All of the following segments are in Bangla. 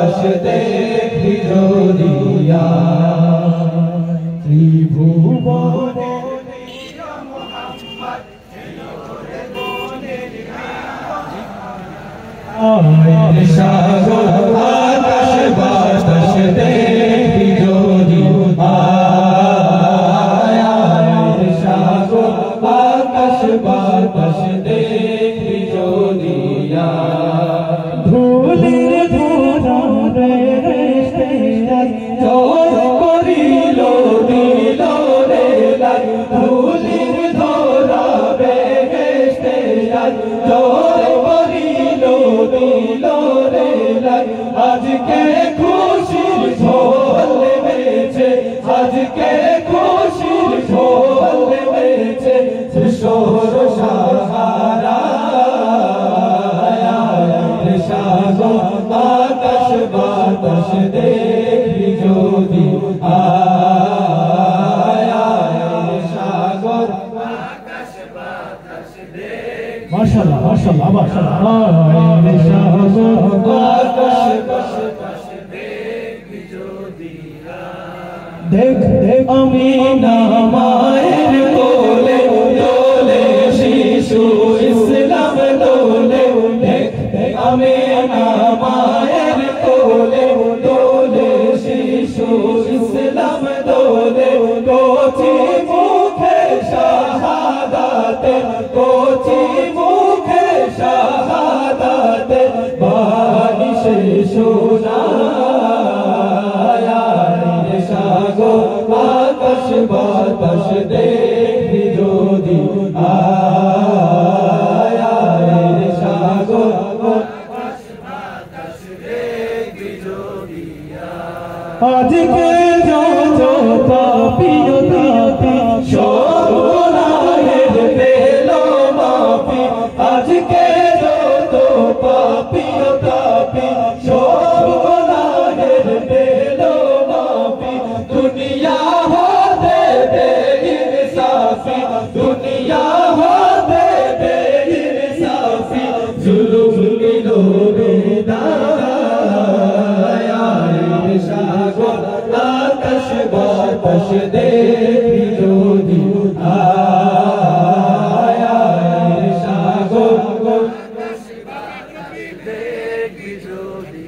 বাতাস দেখি জড়িয়া ত্রিভুবনে সাগর আকাশ বাতাস দেখি জড়িয়া সাগর আকাশ বাতাস দেখি জড়িয়া ধুলির ধুরে জয় করিল দিল রে লাই ধুলির ধরা বেহেশতে জয় করিল দিল রে লাই আজকে খুশির ঢোল নেমেছে আজকে খুশির ঢোল নেমেছে শোর সাহারা সাগর আকাশ বাতাস দেখি যদি সাগর আকাশ বাতাস দেখি মাশাআল্লাহ মাশাআল্লাহ মাশাআল্লাহ সাগর আকাশ বাতাস দেখি যদি দেখ দেখ আমি না মায়ের কোলে দোলে শিশু ইসলাম দোলে দেখ দেখ আমি না মায়ের কোলে দোলে শিশু ইসলাম দোলে কোচি মুখে শাহাদাতে কোচি মুখে শাহাদাতে বাণী সে শোনায়া সাগর আকাশ বাতাস দেখি যদি সাগর আকাশ বাতাস দেখি যদি আজকে যত পাপিও তাপি সব গুনাহের পেল মাফি আজকে যত পাপিও তাপি সব গুনাহের পেল মাফি দুনিয়া হতে বেইনসাফি দুনিয়া হতে বেইনসাফি জুলুম নিল বিদায় সাগর আকাশ বাতাস দেখি যদি সাগর আকাশ বাতাস দেখি যদি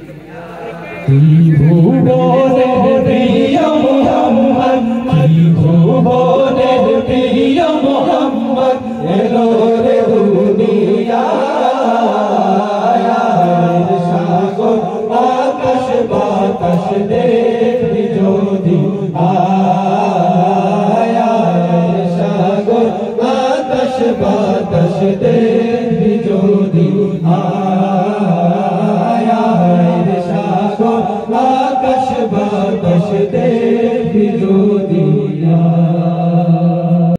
ত্রিভুবনের প্রিয় মুহাম্মদ ত্রিভুবনের প্রিয় মুহাম্মদ এলো রে দুনিয়ায় সাগর আকাশ বাতাস দেখি যদি সাগর আকাশ বাতাস দেখি যদি